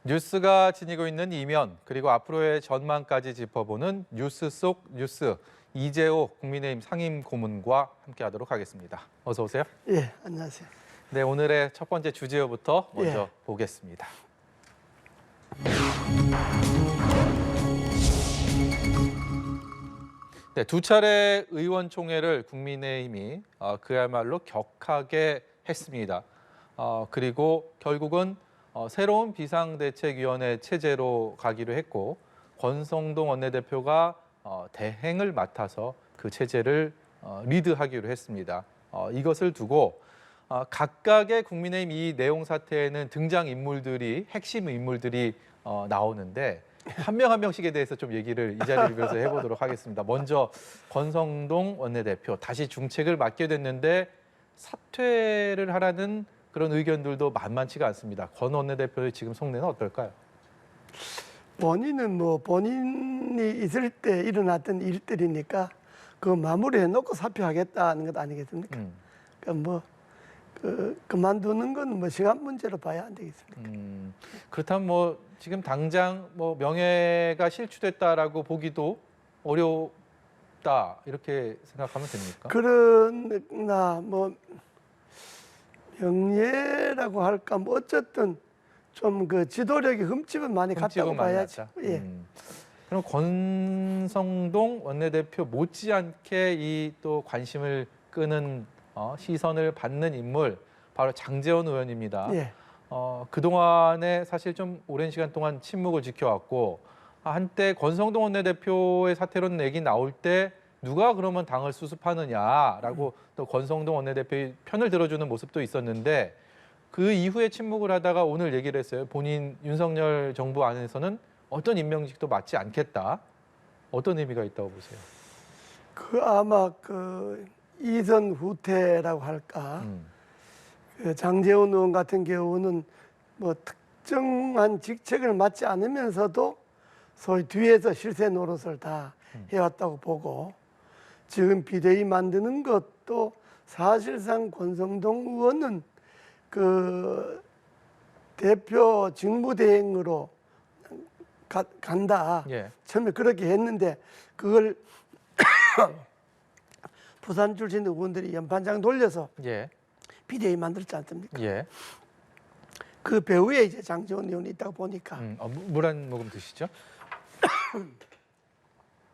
뉴스가 지니고 있는 이면 그리고 앞으로의 전망까지 짚어보는 뉴스 속 뉴스 이재호 국민의힘 상임 고문과 함께하도록 하겠습니다. 어서 오세요. 예, 안녕하세요. 네, 오늘의 첫 번째 주제부터 먼저 예. 보겠습니다. 네, 두 차례 의원총회를 국민의힘이 그야말로 격하게 했습니다. 그리고 결국은 새로운 비상대책위원회 체제로 가기로 했고 권성동 원내대표가 대행을 맡아서 그 체제를 리드하기로 했습니다. 이것을 두고 각각의 국민의힘 이 내용 사태에는 등장 인물들이 핵심 인물들이 나오는데 한 명 한 명씩에 대해서 좀 얘기를 이 자리를 빌어서 해보도록 하겠습니다. 먼저 권성동 원내대표 다시 중책을 맡게 됐는데 사퇴를 하라는 그런 의견들도 만만치가 않습니다. 권 원내대표의 지금 속내는 어떨까요? 본인은 본인이 있을 때 일어났던 일들이니까 그 마무리해 놓고 사표하겠다는 것 아니겠습니까? 그러니까 그만두는 건 시간 문제로 봐야 안 되겠습니까? 그렇다면 지금 당장 명예가 실추됐다라고 보기도 어렵다 이렇게 생각하면 됩니까? 그러나 명예라고 할까 어쨌든 좀 그 지도력이 흠집은 많이 갔다고 봐야죠. 예. 그럼 권성동 원내대표 못지않게 이 또 관심을 끄는 시선을 받는 인물 바로 장제원 의원입니다. 예. 그동안에 사실 좀 오랜 시간 동안 침묵을 지켜왔고 한때 권성동 원내대표의 사퇴론 얘기 나올 때 누가 그러면 당을 수습하느냐라고 또 권성동 원내대표의 편을 들어주는 모습도 있었는데 그 이후에 침묵을 하다가 오늘 얘기를 했어요. 본인 윤석열 정부 안에서는 어떤 임명직도 맡지 않겠다. 어떤 의미가 있다고 보세요? 아마 이선 후퇴라고 할까. 장제원 의원 같은 경우는 특정한 직책을 맡지 않으면서도 소위 뒤에서 실세 노릇을 다 해왔다고 보고 지금 비대위 만드는 것도 사실상 권성동 의원은 대표 직무대행으로 간다. 예. 처음에 그렇게 했는데 그걸 부산 출신 의원들이 연판장 돌려서 예. 비대위 만들지 않습니까? 예. 그 배후에 이제 장제원 의원이 있다고 보니까. 물 한 모금 드시죠.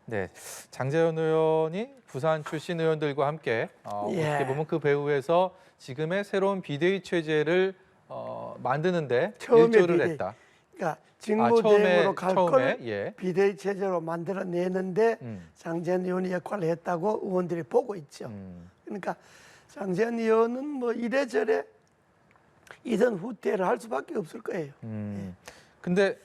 네, 장제원 의원이 부산 출신 의원들과 함께 어떻게 보면 그 배후에서 지금의 새로운 비대위 체제를 만드는데 일조를 했다. 그러니까 직무대행으로 갈 걸 예. 비대위 체제로 만들어내는데 장제원 의원이 역할을 했다고 의원들이 보고 있죠. 그러니까 장제원 의원은 이래저래 이선 후퇴를 할 수밖에 없을 거예요. 근데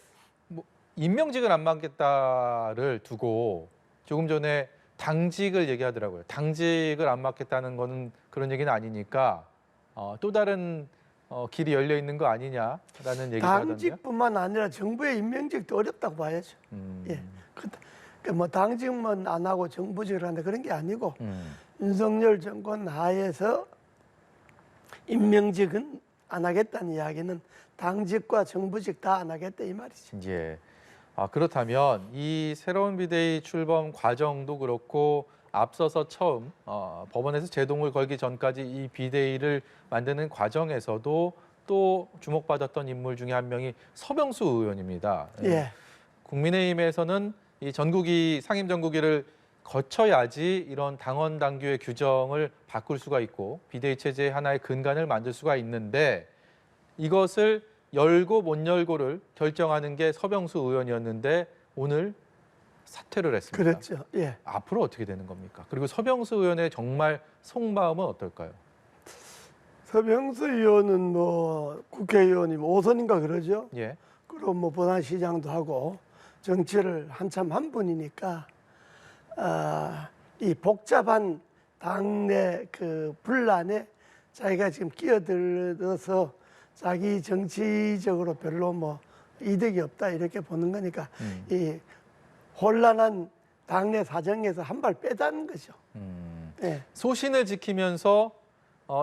임명직을 안 맡겠다를 두고 조금 전에 당직을 얘기하더라고요. 당직을 안 맡겠다는 거는 그런 얘기는 아니니까 또 다른 길이 열려 있는 거 아니냐라는 얘기가 하던데요. 당직뿐만 아니라 정부의 임명직도 어렵다고 봐야죠. 예. 당직만 안 하고 정부직을 한다 그런 게 아니고 윤석열 정권 하에서 임명직은 안 하겠다는 이야기는 당직과 정부직 다 안 하겠다 이 말이죠. 예. 그렇다면 이 새로운 비대위 출범 과정도 그렇고 앞서서 처음 법원에서 제동을 걸기 전까지 이 비대위를 만드는 과정에서도 또 주목받았던 인물 중에 한 명이 서병수 의원입니다. 예. 국민의힘에서는 이 전국위 상임 전국위를 거쳐야지 이런 당원 당규의 규정을 바꿀 수가 있고 비대위 체제의 하나의 근간을 만들 수가 있는데 이것을 열고 못 열고를 결정하는 게 서병수 의원이었는데 오늘 사퇴를 했습니다. 그렇죠. 예. 앞으로 어떻게 되는 겁니까? 그리고 서병수 의원의 정말 속마음은 어떨까요? 서병수 의원은 국회의원이 5선인가 그러죠. 예. 그리고 부산시장도 하고 정치를 한참 한 분이니까 이 복잡한 당내 분란에 자기가 지금 끼어들어서 자기 정치적으로 별로 이득이 없다 이렇게 보는 거니까 이 혼란한 당내 사정에서 한 발 빼자는 거죠. 네. 소신을 지키면서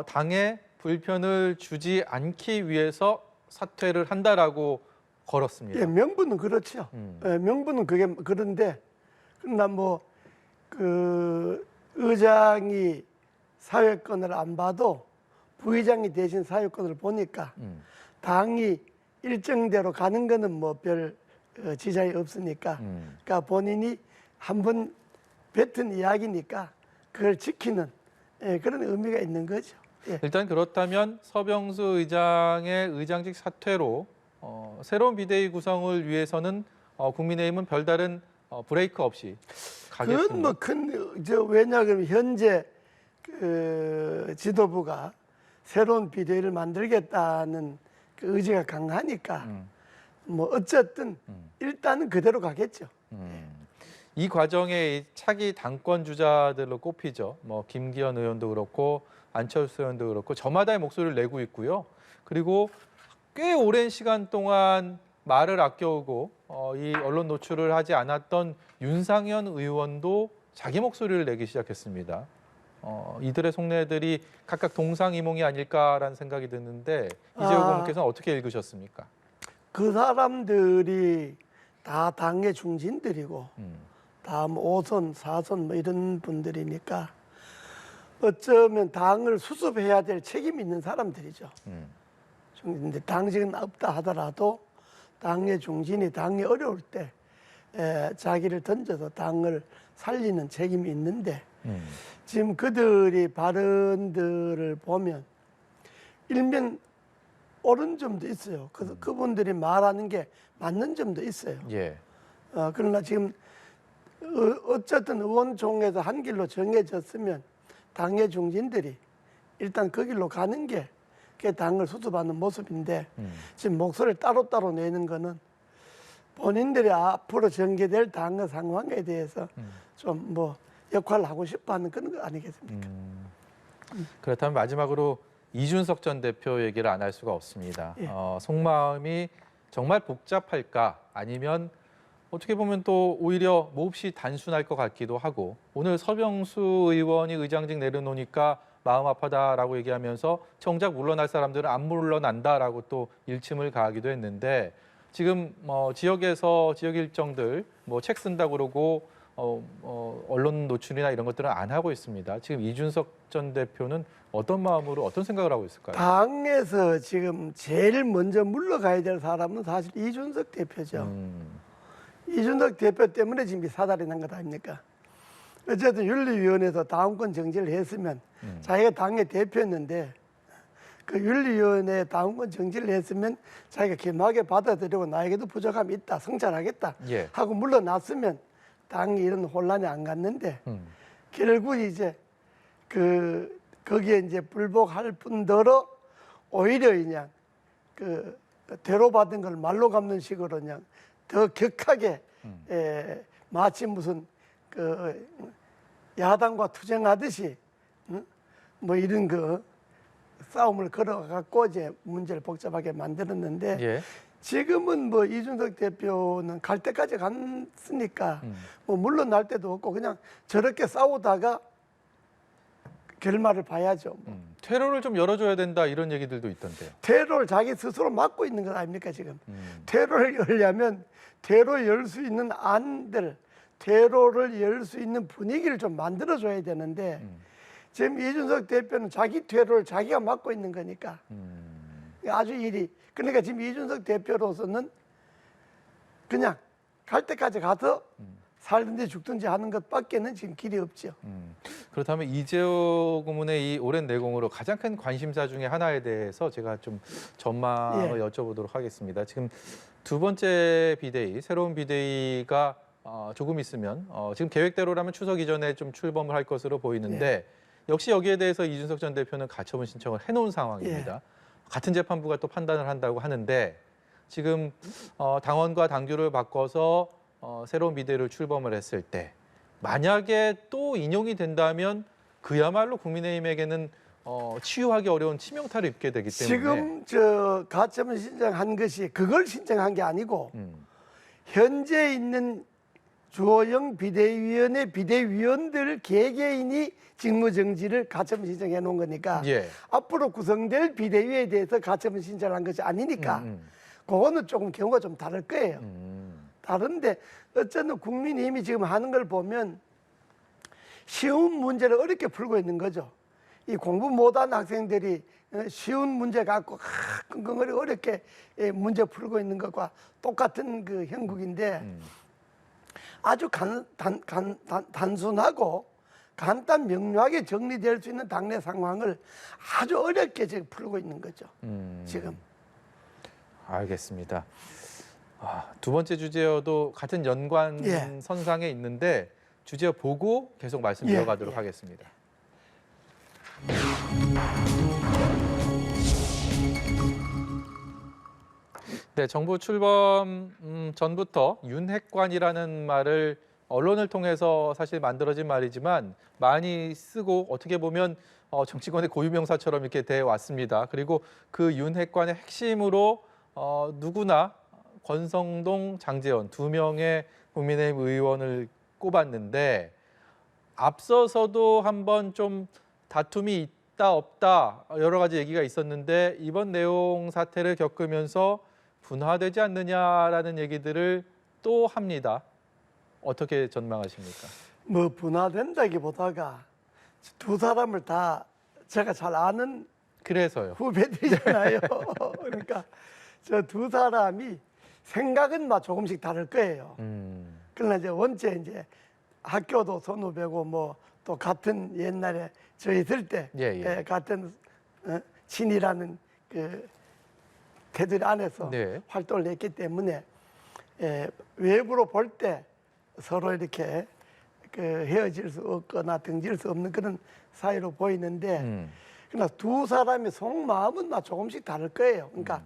당에 불편을 주지 않기 위해서 사퇴를 한다라고 걸었습니다. 예, 명분은 그렇죠. 예, 명분은 그게 그런데 그러나 뭐 그 의장이 사회권을 안 봐도 부의장이 대신 사회권을 보니까 당이 일정대로 가는 거는 뭐 별 지장이 없으니까 그러니까 본인이 한번 뱉은 이야기니까 그걸 지키는 그런 의미가 있는 거죠. 예. 일단 그렇다면 서병수 의장의 의장직 사퇴로 새로운 비대위 구성을 위해서는 국민의힘은 별다른 브레이크 없이 가겠습니다. 그건 뭐 큰 왜냐 그러면 현재 그 지도부가 새로운 비대위를 만들겠다는 그 의지가 강하니까 뭐 어쨌든 일단은 그대로 가겠죠. 이 과정에 이 차기 당권 주자들로 꼽히죠. 뭐 김기현 의원도 그렇고 안철수 의원도 그렇고 저마다의 목소리를 내고 있고요. 그리고 꽤 오랜 시간 동안 말을 아껴오고 이 언론 노출을 하지 않았던 윤상현 의원도 자기 목소리를 내기 시작했습니다. 이들의 속내들이 각각 동상이몽이 아닐까라는 생각이 드는데 이재호 고문께서는 어떻게 읽으셨습니까? 그 사람들이 다 당의 중진들이고 다 뭐 5선, 4선 뭐 이런 분들이니까 어쩌면 당을 수습해야 될 책임이 있는 사람들이죠. 근데 당직은 없다 하더라도 당의 중진이 당이 어려울 때 자기를 던져서 당을 살리는 책임이 있는데 지금 그들이 발언들을 보면 일면 옳은 점도 있어요. 그래서 그분들이 말하는 게 맞는 점도 있어요. 예. 그러나 지금 어쨌든 의원총회에서 한 길로 정해졌으면 당의 중진들이 일단 그 길로 가는 게 그게 당을 수습하는 모습인데 지금 목소리를 따로따로 내는 거는 본인들이 앞으로 전개될 당의 상황에 대해서 좀 뭐 역할을 하고 싶어하는 그런 거 아니겠습니까? 그렇다면 마지막으로 이준석 전 대표 얘기를 안 할 수가 없습니다. 예. 속마음이 정말 복잡할까 아니면 어떻게 보면 또 오히려 몹시 단순할 것 같기도 하고 오늘 서병수 의원이 의장직 내려놓으니까 마음 아파다라고 얘기하면서 정작 물러날 사람들은 안 물러난다라고 또 일침을 가하기도 했는데 지금 지역에서 지역 일정들 뭐 책 쓴다 그러고 언론 노출이나 이런 것들은 안 하고 있습니다. 지금 이준석 전 대표는 어떤 마음으로 어떤 생각을 하고 있을까요? 당에서 지금 제일 먼저 물러가야 될 사람은 사실 이준석 대표죠. 이준석 대표 때문에 지금 이 사달이 난 것 아닙니까? 어쨌든 윤리위원회에서 다음권 정지를 했으면 자기가 당의 대표였는데 그 윤리위원회 다음권 정지를 했으면 자기가 겸하게 받아들이고 나에게도 부족함이 있다, 성찰하겠다 예. 하고 물러났으면 당이 이런 혼란이 안 갔는데 결국 이제 거기에 이제 불복할 뿐더러 오히려 그냥 그 대로받은 걸 말로 갚는 식으로 그냥 더 격하게 마치 무슨 그 야당과 투쟁하듯이 뭐 이런 거 싸움을 걸어갖고 이제 문제를 복잡하게 만들었는데 예. 지금은 뭐 이준석 대표는 갈 때까지 갔으니까 뭐 물러날 때도 없고 그냥 저렇게 싸우다가 결말을 봐야죠. 퇴로를 좀 열어줘야 된다 이런 얘기들도 있던데요. 퇴로를 자기 스스로 막고 있는 것 아닙니까 지금? 퇴로를 열려면 퇴로 열 수 있는 안들, 퇴로를 열 수 있는 분위기를 좀 만들어줘야 되는데 지금 이준석 대표는 자기 퇴로를 자기가 막고 있는 거니까 아주 일이 그러니까 지금 이준석 대표로서는 그냥 갈 때까지 가서 살든지 죽든지 하는 것밖에는 지금 길이 없죠. 그렇다면 이재호 고문의 이 오랜 내공으로 가장 큰 관심사 중에 하나에 대해서 제가 좀 전망을 여쭤보도록 하겠습니다. 지금 두 번째 비대위, 새로운 비대위가 조금 있으면 지금 계획대로라면 추석 이전에 좀 출범을 할 것으로 보이는데 역시 여기에 대해서 이준석 전 대표는 가처분 신청을 해놓은 상황입니다. 같은 재판부가 또 판단을 한다고 하는데 지금 당원과 당규를 바꿔서 새로운 비대위를 출범을 했을 때 만약에 또 인용이 된다면 그야말로 국민의힘에게는 치유하기 어려운 치명타를 입게 되기 때문에 지금 저 가처분 신청한 것이 그걸 신청한 게 아니고 현재 있는 주호영 비대위원회 비대위원들 개개인이 직무정지를 가처분 신청해 놓은 거니까 앞으로 구성될 비대위에 대해서 가처분 신청한 것이 아니니까 그거는 조금 경우가 좀 다를 거예요. 음. 다른데 어쨌든 국민의힘이 지금 하는 걸 보면 쉬운 문제를 어렵게 풀고 있는 거죠. 이 공부 못하는 학생들이 쉬운 문제 갖고 끙끙거리고 어렵게 문제 풀고 있는 것과 똑같은 그 형국인데 아주 단순하고 간단 명료하게 정리될 수 있는 당내 상황을 아주 어렵게 지금 풀고 있는 거죠. 지금. 알겠습니다. 두 번째 주제여도 같은 연관 예. 선상에 있는데 주제 보고 계속 말씀 예, 이어가도록 예. 하겠습니다. 네, 정부 출범 전부터 윤핵관이라는 말을 언론을 통해서 사실 만들어진 말이지만 많이 쓰고 어떻게 보면 정치권의 고유명사처럼 이렇게 돼 왔습니다. 그리고 그 윤핵관의 핵심으로 누구나 권성동, 장제원 두 명의 국민의힘 의원을 꼽았는데 앞서서도 한번 좀 다툼이 있다 없다 여러 가지 얘기가 있었는데 이번 내용 사태를 겪으면서 분화되지 않느냐라는 얘기들을 또 합니다. 어떻게 전망하십니까? 뭐 분화된다기보다가 두 사람을 다 제가 잘 아는 그래서요. 후배들이잖아요. 그러니까 저 두 사람이 생각은 막 조금씩 다를 거예요. 그러나 이제 원체 이제 학교도 선후배고 뭐 또 같은 옛날에 저 있을 때 예. 같은 친이라는 그 테두리 안에서 네. 활동을 했기 때문에 외부로 볼 때 서로 이렇게 그 헤어질 수 없거나 등질 수 없는 그런 사이로 보이는데 그러나 두 사람의 속마음은 막 조금씩 다를 거예요. 그러니까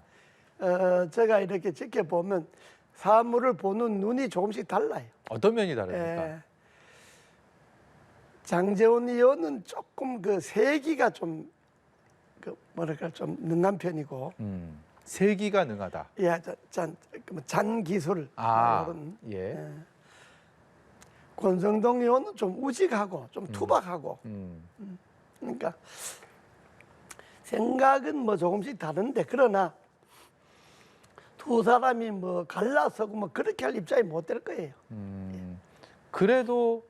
제가 이렇게 지켜보면 사물을 보는 눈이 조금씩 달라요. 어떤 면이 다릅니까? 장제원 의원은 조금 그 세기가 좀 그 뭐랄까 좀 능한 편이고, 세기가 능하다. 예, 잔 기술 이런. 예. 권성동 의원은 좀 우직하고 좀 투박하고. 그러니까 생각은 뭐 조금씩 다른데 그러나 두 사람이 뭐 갈라서고 뭐 그렇게 할 입장이 못 될 거예요. 그래도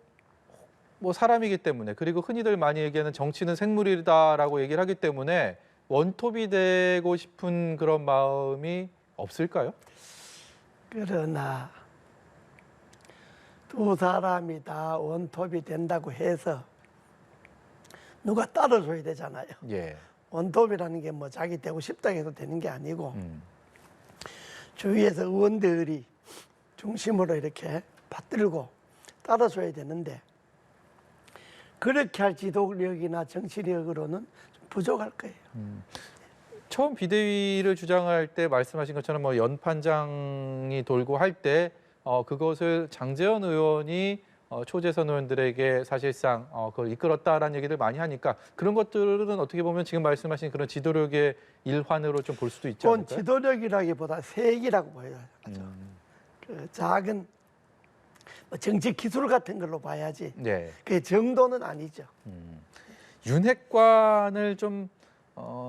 뭐 사람이기 때문에 그리고 흔히들 많이 얘기하는 정치는 생물이다라고 얘기를 하기 때문에 원톱이 되고 싶은 그런 마음이 없을까요? 그러나 두 사람이 다 원톱이 된다고 해서 누가 따라줘야 되잖아요. 예. 원톱이라는 게 뭐 자기 되고 싶다 해서 되는 게 아니고 주위에서 의원들이 중심으로 이렇게 받들고 따라줘야 되는데 그렇게 할 지도력이나 정치력으로는 좀 부족할 거예요. 처음 비대위를 주장할 때 말씀하신 것처럼 뭐 연판장이 돌고 할 때 그것을 장제원 의원이 초재선 의원들에게 사실상 그걸 이끌었다라는 얘기를 많이 하니까 그런 것들은 어떻게 보면 지금 말씀하신 그런 지도력의 일환으로 좀 볼 수도 있지 그건 않을까요? 지도력이라기보다 세기라고 보여요. 그 작은 뭐 정치 기술 같은 걸로 봐야지. 네. 그 정도는 아니죠. 윤핵관을 좀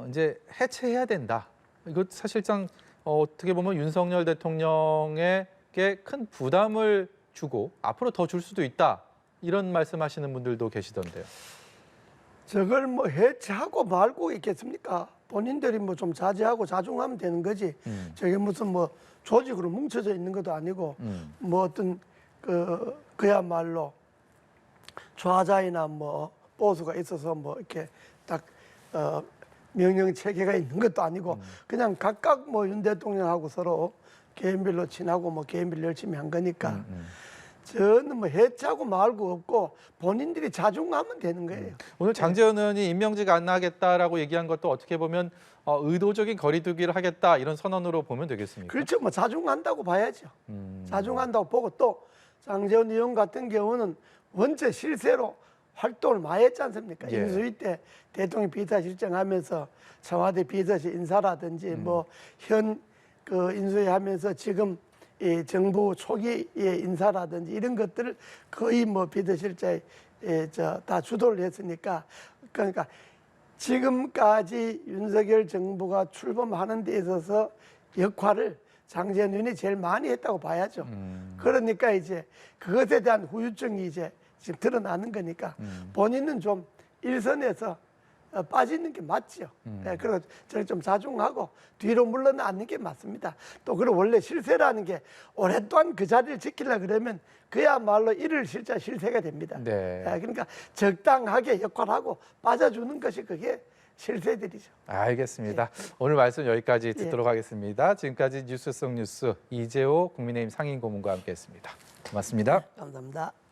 이제 해체해야 된다. 이거 사실상 어떻게 보면 윤석열 대통령에게 큰 부담을 주고 앞으로 더 줄 수도 있다. 이런 말씀하시는 분들도 계시던데요. 저걸 뭐 해체하고 말고 있겠습니까? 본인들이 뭐 좀 자제하고 자중하면 되는 거지. 저게 무슨 뭐 조직으로 뭉쳐져 있는 것도 아니고 뭐 어떤 그야말로 좌자이나 뭐 보수가 있어서 뭐 이렇게 딱 명령 체계가 있는 것도 아니고 그냥 각각 뭐 윤 대통령하고 서로 개인별로 친하고 뭐 개인별로 열심히 한 거니까 저는 뭐 해체하고 말고 없고 본인들이 자중하면 되는 거예요. 오늘 장제원 의원이 임명직 안 하겠다라고 얘기한 것도 어떻게 보면 의도적인 거리두기를 하겠다 이런 선언으로 보면 되겠습니까? 그렇죠. 뭐 자중한다고 봐야죠. 자중한다고 보고 또 장제원 의원 같은 경우는 원체 실세로 활동을 많이 했지 않습니까? 예. 인수위 때 대통령 비서실장하면서 청와대 비서실 인사라든지 뭐 현 그 인수위 하면서 지금 이 정부 초기의 인사라든지 이런 것들을 거의 뭐 비서실장에 다 주도를 했으니까 그러니까 지금까지 윤석열 정부가 출범하는 데 있어서 역할을 장제원 의원이 제일 많이 했다고 봐야죠. 그러니까 이제 그것에 대한 후유증이 이제 지금 드러나는 거니까 본인은 좀 일선에서 빠지는 게 맞죠. 네, 그리고 저는 좀 자중하고 뒤로 물러나는 게 맞습니다. 또 그리고 원래 실세라는 게 오랫동안 그 자리를 지키려 그러면 그야말로 일을 실자 실세가 됩니다. 네. 그러니까 적당하게 역할하고 빠져주는 것이 그게 실세들이죠. 알겠습니다. 오늘 말씀 여기까지 듣도록 하겠습니다. 지금까지 뉴스 속 뉴스 이재호 국민의힘 상임고문과 함께했습니다. 고맙습니다. 감사합니다.